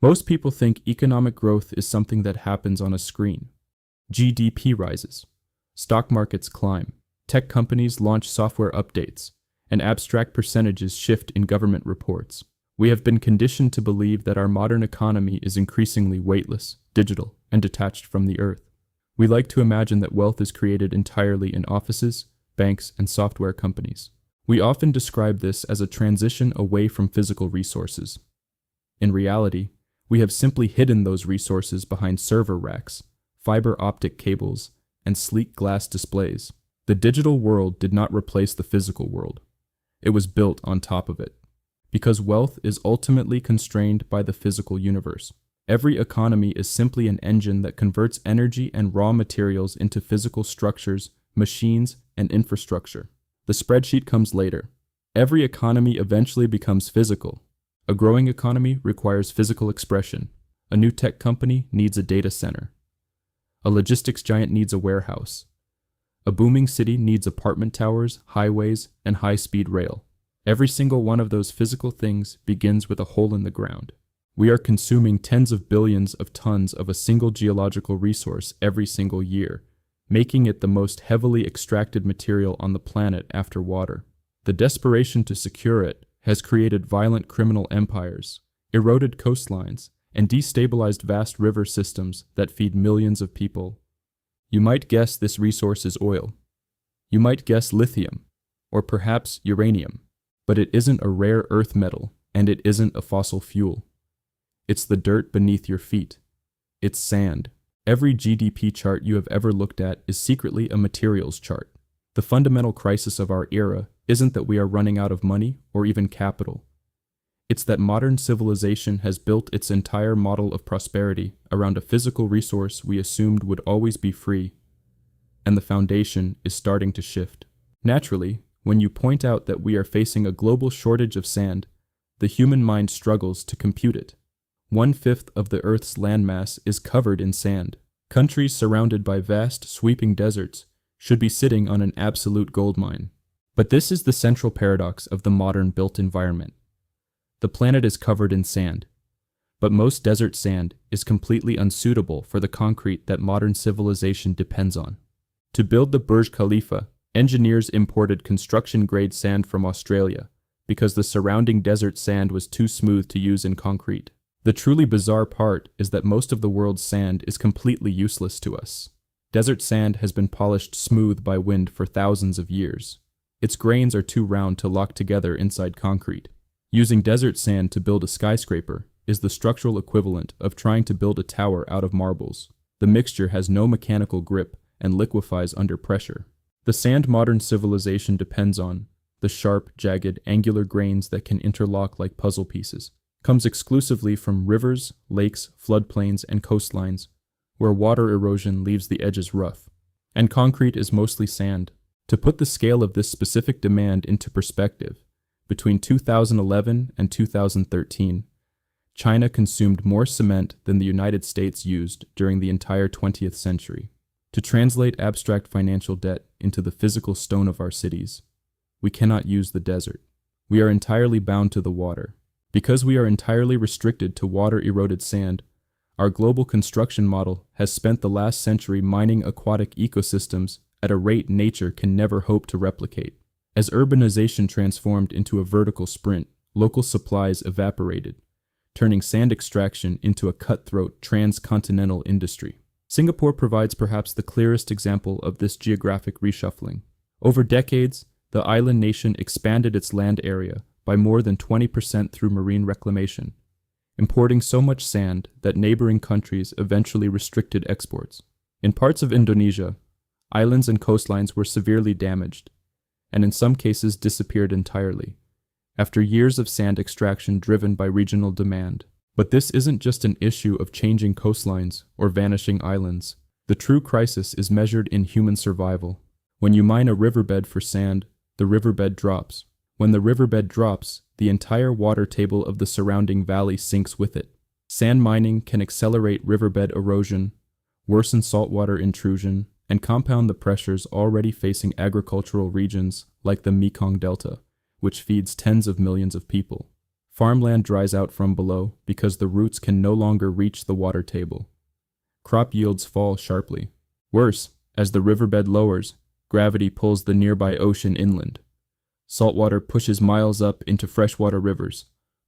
Most people think economic growth is something that happens on a screen. GDP rises, stock markets climb, tech companies launch software updates, and abstract percentages shift in government reports. We have been conditioned to believe that our modern economy is increasingly weightless, digital, and detached from the earth. We like to imagine that wealth is created entirely in offices, banks, and software companies. We often describe this as a transition away from physical resources. In reality, we have simply hidden those resources behind server racks, fiber optic cables, and sleek glass displays. The digital world did not replace the physical world. It was built on top of it. Because wealth is ultimately constrained by the physical universe. Every economy is simply an engine that converts energy and raw materials into physical structures, machines, and infrastructure. The spreadsheet comes later. Every economy eventually becomes physical. A growing economy requires physical expression. A new tech company needs a data center. A logistics giant needs a warehouse. A booming city needs apartment towers, highways, and high-speed rail. Every single one of those physical things begins with a hole in the ground. We are consuming tens of billions of tons of a single geological resource every single year, making it the most heavily extracted material on the planet after water. The desperation to secure it has created violent criminal empires, eroded coastlines, and destabilized vast river systems that feed millions of people. You might guess this resource is oil. You might guess lithium, or perhaps uranium. But it isn't a rare earth metal, and it isn't a fossil fuel. It's the dirt beneath your feet. It's sand. Every GDP chart you have ever looked at is secretly a materials chart. The fundamental crisis of our era isn't that we are running out of money or even capital. It's that modern civilization has built its entire model of prosperity around a physical resource we assumed would always be free, and the foundation is starting to shift. Naturally, when you point out that we are facing a global shortage of sand, the human mind struggles to compute it. 1/5 of the Earth's landmass is covered in sand. Countries surrounded by vast, sweeping deserts should be sitting on an absolute goldmine. But this is the central paradox of the modern built environment. The planet is covered in sand, but most desert sand is completely unsuitable for the concrete that modern civilization depends on. To build the Burj Khalifa, engineers imported construction-grade sand from Australia because the surrounding desert sand was too smooth to use in concrete. The truly bizarre part is that most of the world's sand is completely useless to us. Desert sand has been polished smooth by wind for thousands of years. Its grains are too round to lock together inside concrete. Using desert sand to build a skyscraper is the structural equivalent of trying to build a tower out of marbles. The mixture has no mechanical grip and liquefies under pressure. The sand modern civilization depends on, the sharp, jagged, angular grains that can interlock like puzzle pieces, comes exclusively from rivers, lakes, floodplains, and coastlines, where water erosion leaves the edges rough. And concrete is mostly sand. To put the scale of this specific demand into perspective, between 2011 and 2013, China consumed more cement than the United States used during the entire 20th century. To translate abstract financial debt into the physical stone of our cities, we cannot use the desert. We are entirely bound to the water. Because we are entirely restricted to water-eroded sand, our global construction model has spent the last century mining aquatic ecosystems at a rate nature can never hope to replicate. As urbanization transformed into a vertical sprint, local supplies evaporated, turning sand extraction into a cutthroat transcontinental industry. Singapore provides perhaps the clearest example of this geographic reshuffling. Over decades, the island nation expanded its land area by more than 20% through marine reclamation, importing so much sand that neighboring countries eventually restricted exports. In parts of Indonesia, islands and coastlines were severely damaged, and in some cases disappeared entirely, after years of sand extraction driven by regional demand. But this isn't just an issue of changing coastlines or vanishing islands. The true crisis is measured in human survival. When you mine a riverbed for sand, the riverbed drops. When the riverbed drops, the entire water table of the surrounding valley sinks with it. Sand mining can accelerate riverbed erosion, worsen saltwater intrusion, and compound the pressures already facing agricultural regions like the Mekong Delta, which feeds tens of millions of people. Farmland dries out from below because the roots can no longer reach the water table. Crop yields fall sharply. Worse, as the riverbed lowers, gravity pulls the nearby ocean inland. Saltwater pushes miles up into freshwater rivers,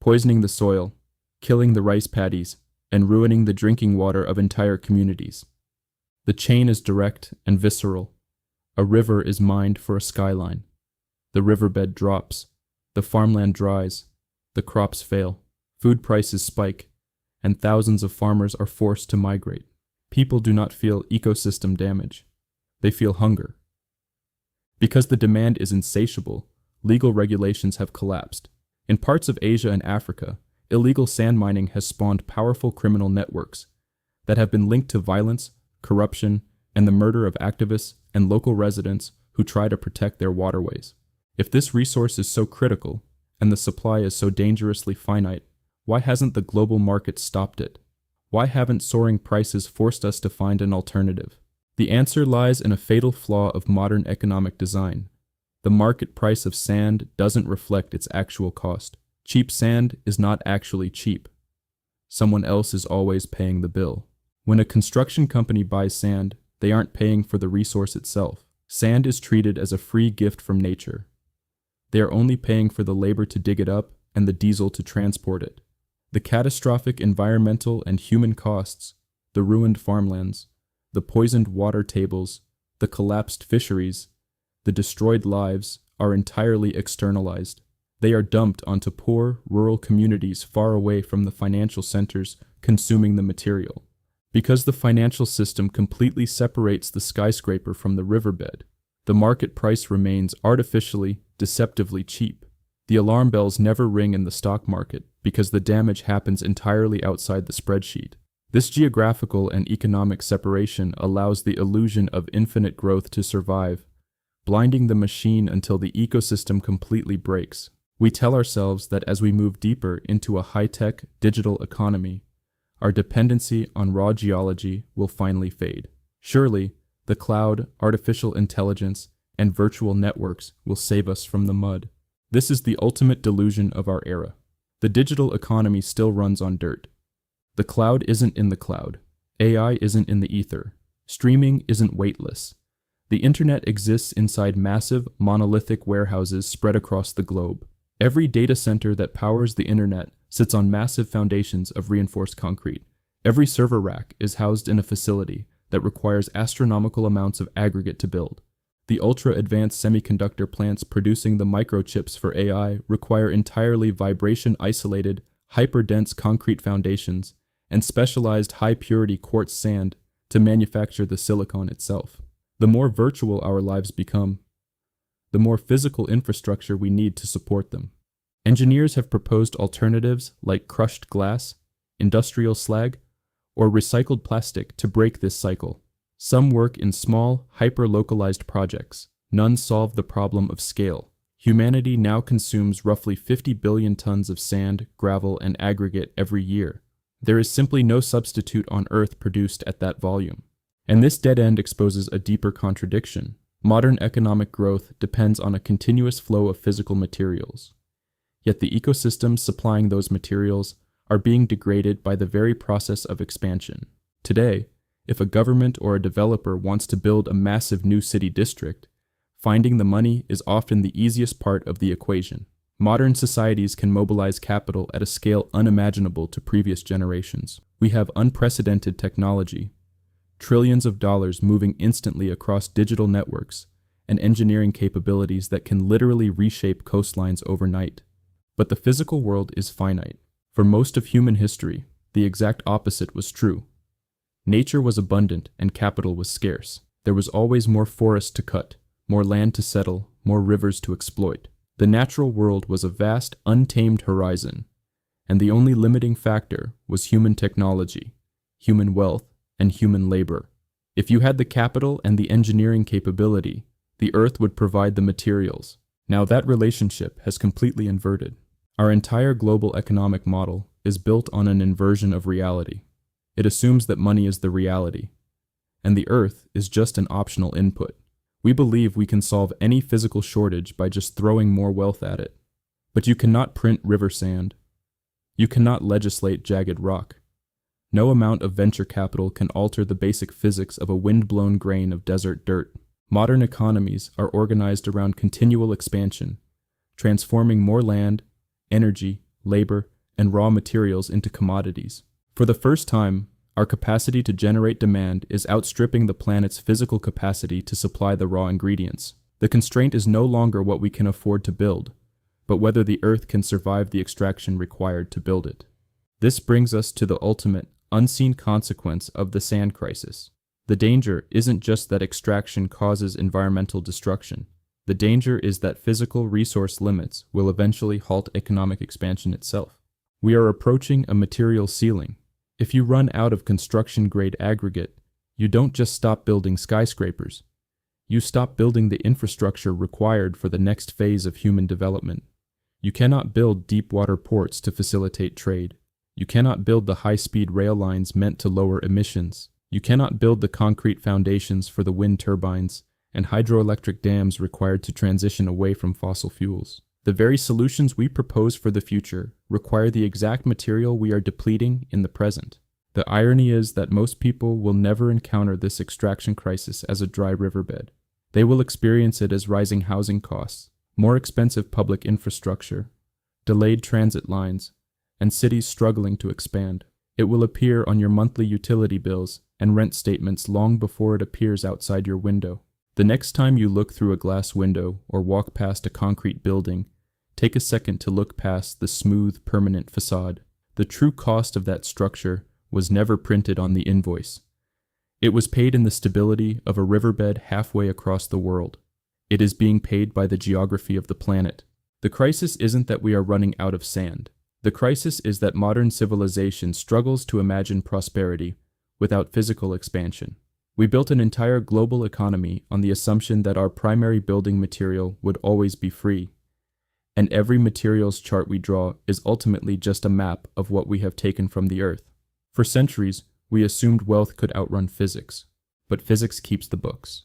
poisoning the soil, killing the rice paddies, and ruining the drinking water of entire communities. The chain is direct and visceral. A river is mined for a skyline. The riverbed drops. The farmland dries. The crops fail. Food prices spike, and thousands of farmers are forced to migrate. People do not feel ecosystem damage. They feel hunger. Because the demand is insatiable, legal regulations have collapsed. In parts of Asia and Africa, illegal sand mining has spawned powerful criminal networks that have been linked to violence, corruption, and the murder of activists and local residents who try to protect their waterways. If this resource is so critical, and the supply is so dangerously finite, why hasn't the global market stopped it? Why haven't soaring prices forced us to find an alternative? The answer lies in a fatal flaw of modern economic design. The market price of sand doesn't reflect its actual cost. Cheap sand is not actually cheap. Someone else is always paying the bill. When a construction company buys sand, they aren't paying for the resource itself. Sand is treated as a free gift from nature. They are only paying for the labor to dig it up and the diesel to transport it. The catastrophic environmental and human costs, the ruined farmlands, the poisoned water tables, the collapsed fisheries, the destroyed lives are entirely externalized. They are dumped onto poor, rural communities far away from the financial centers consuming the material. Because the financial system completely separates the skyscraper from the riverbed, the market price remains artificially, deceptively cheap. The alarm bells never ring in the stock market because the damage happens entirely outside the spreadsheet. This geographical and economic separation allows the illusion of infinite growth to survive, blinding the machine until the ecosystem completely breaks. We tell ourselves that as we move deeper into a high-tech digital economy, our dependency on raw geology will finally fade. Surely, the cloud, artificial intelligence, and virtual networks will save us from the mud. This is the ultimate delusion of our era. The digital economy still runs on dirt. The cloud isn't in the cloud. AI isn't in the ether. Streaming isn't weightless. The internet exists inside massive, monolithic warehouses spread across the globe. Every data center that powers the internet sits on massive foundations of reinforced concrete. Every server rack is housed in a facility that requires astronomical amounts of aggregate to build. The ultra-advanced semiconductor plants producing the microchips for AI require entirely vibration-isolated, hyper-dense concrete foundations and specialized high-purity quartz sand to manufacture the silicon itself. The more virtual our lives become, the more physical infrastructure we need to support them. Engineers have proposed alternatives like crushed glass, industrial slag, or recycled plastic to break this cycle. Some work in small, hyper-localized projects. None solve the problem of scale. Humanity now consumes roughly 50 billion tons of sand, gravel, and aggregate every year. There is simply no substitute on Earth produced at that volume. And this dead end exposes a deeper contradiction. Modern economic growth depends on a continuous flow of physical materials. Yet the ecosystems supplying those materials are being degraded by the very process of expansion. Today, if a government or a developer wants to build a massive new city district, finding the money is often the easiest part of the equation. Modern societies can mobilize capital at a scale unimaginable to previous generations. We have unprecedented technology, trillions of dollars moving instantly across digital networks, and engineering capabilities that can literally reshape coastlines overnight. But the physical world is finite. For most of human history, the exact opposite was true. Nature was abundant and capital was scarce. There was always more forest to cut, more land to settle, more rivers to exploit. The natural world was a vast, untamed horizon, and the only limiting factor was human technology, human wealth, and human labor. If you had the capital and the engineering capability, the earth would provide the materials. Now that relationship has completely inverted. Our entire global economic model is built on an inversion of reality. It assumes that money is the reality, and the earth is just an optional input. We believe we can solve any physical shortage by just throwing more wealth at it. But you cannot print river sand, You cannot legislate jagged rock. No amount of venture capital can alter the basic physics of a wind-blown grain of desert dirt. Modern economies are organized around continual expansion, transforming more land, energy, labor, and raw materials into commodities. For the first time, our capacity to generate demand is outstripping the planet's physical capacity to supply the raw ingredients. The constraint is no longer what we can afford to build, but whether the Earth can survive the extraction required to build it. This brings us to the ultimate, unseen consequence of the sand crisis. The danger isn't just that extraction causes environmental destruction. The danger is that physical resource limits will eventually halt economic expansion itself. We are approaching a material ceiling. If you run out of construction-grade aggregate, you don't just stop building skyscrapers. You stop building the infrastructure required for the next phase of human development. You cannot build deep-water ports to facilitate trade. You cannot build the high-speed rail lines meant to lower emissions. You cannot build the concrete foundations for the wind turbines and hydroelectric dams required to transition away from fossil fuels. The very solutions we propose for the future require the exact material we are depleting in the present. The irony is that most people will never encounter this extraction crisis as a dry riverbed. They will experience it as rising housing costs, more expensive public infrastructure, delayed transit lines, and cities struggling to expand. It will appear on your monthly utility bills and rent statements long before it appears outside your window. The next time you look through a glass window or walk past a concrete building, take a second to look past the smooth, permanent facade. The true cost of that structure was never printed on the invoice. It was paid in the stability of a riverbed halfway across the world. It is being paid by the geography of the planet. The crisis isn't that we are running out of sand. The crisis is that modern civilization struggles to imagine prosperity without physical expansion. We built an entire global economy on the assumption that our primary building material would always be free. And every materials chart we draw is ultimately just a map of what we have taken from the earth. For centuries, we assumed wealth could outrun physics, but physics keeps the books.